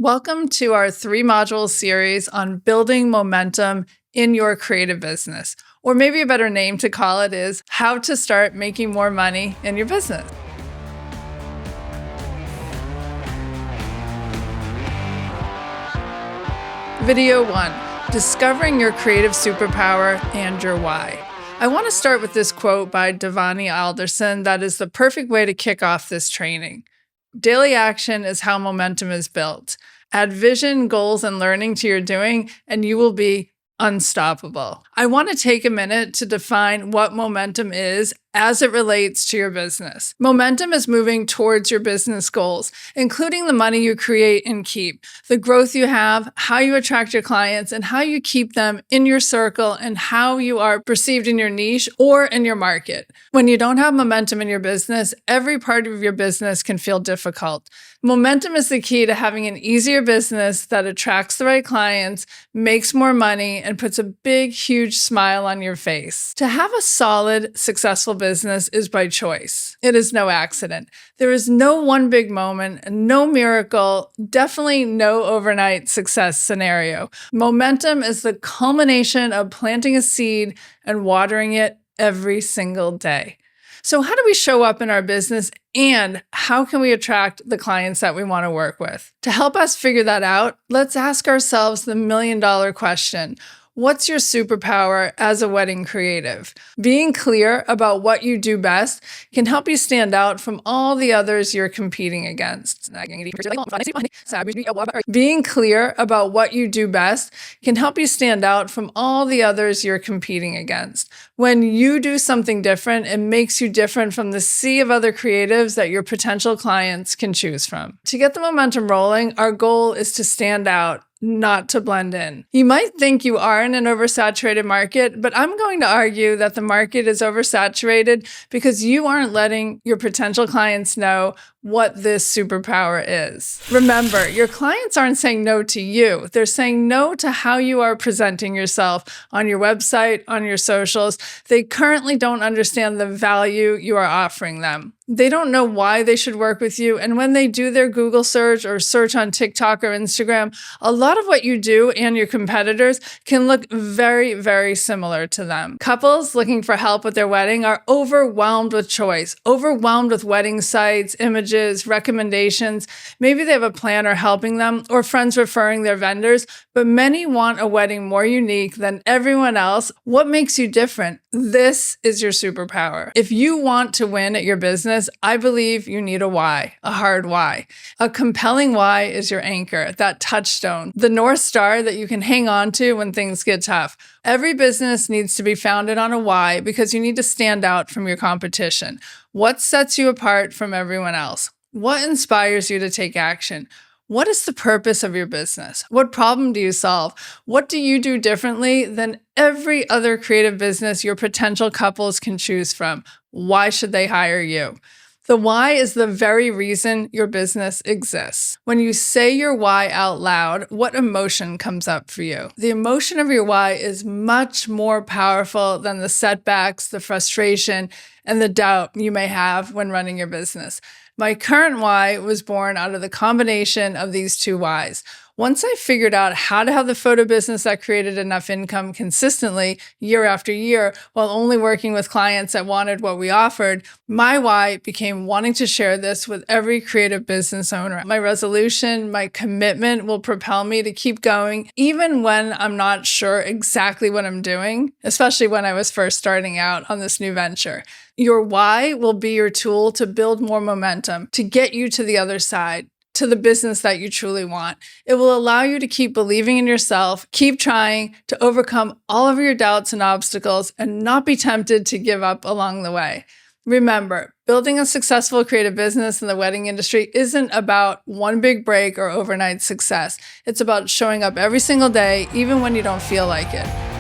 Welcome to our 3-module series on building momentum in your creative business. Or maybe a better name to call it is how to start making more money in your business. Video 1, discovering your creative superpower and your why. I want to start with this quote by Devani Alderson that is the perfect way to kick off this training. Daily action is how momentum is built. Add vision, goals, and learning to your doing, and you will be unstoppable. I want to take a minute to define what momentum is as it relates to your business. Momentum is moving towards your business goals, including the money you create and keep, the growth you have, how you attract your clients, and how you keep them in your circle, and how you are perceived in your niche or in your market. When you don't have momentum in your business, every part of your business can feel difficult. Momentum is the key to having an easier business that attracts the right clients, makes more money, and puts a big, huge smile on your face. To have a solid, successful business is by choice. It is no accident. There is no one big moment, no miracle, definitely no overnight success scenario. Momentum is the culmination of planting a seed and watering it every single day. So how do we show up in our business, and how can we attract the clients that we want to work with? To help us figure that out, let's ask ourselves the million-dollar question. What's your superpower as a wedding creative? Being clear about what you do best can help you stand out from all the others you're competing against. Being clear about what you do best can help you stand out from all the others you're competing against. When you do something different, it makes you different from the sea of other creatives that your potential clients can choose from. To get the momentum rolling, our goal is to stand out, not to blend in. You might think you are in an oversaturated market, but I'm going to argue that the market is oversaturated because you aren't letting your potential clients know what this superpower is. Remember, your clients aren't saying no to you. They're saying no to how you are presenting yourself on your website, on your socials. They currently don't understand the value you are offering them. They don't know why they should work with you. And when they do their Google search or search on TikTok or Instagram, a lot of what you do and your competitors can look very, very similar to them. Couples looking for help with their wedding are overwhelmed with choice, overwhelmed with wedding sites, images, recommendations. Maybe they have a planner helping them or friends referring their vendors, but many want a wedding more unique than everyone else. What makes you different? This is your superpower. If you want to win at your business, I believe you need a why, a hard why. A compelling why is your anchor, that touchstone, the North Star that you can hang on to when things get tough. Every business needs to be founded on a why because you need to stand out from your competition. What sets you apart from everyone else? What inspires you to take action? What is the purpose of your business? What problem do you solve? What do you do differently than every other creative business your potential couples can choose from? Why should they hire you? The why is the very reason your business exists. When you say your why out loud, what emotion comes up for you? The emotion of your why is much more powerful than the setbacks, the frustration, and the doubt you may have when running your business. My current why was born out of the combination of these two whys. Once I figured out how to have the photo business that created enough income consistently year after year while only working with clients that wanted what we offered, my why became wanting to share this with every creative business owner. My resolution, my commitment will propel me to keep going even when I'm not sure exactly what I'm doing, especially when I was first starting out on this new venture. Your why will be your tool to build more momentum, to get you to the other side, to the business that you truly want. It will allow you to keep believing in yourself, keep trying to overcome all of your doubts and obstacles, and not be tempted to give up along the way. Remember, building a successful creative business in the wedding industry isn't about one big break or overnight success. It's about showing up every single day, even when you don't feel like it.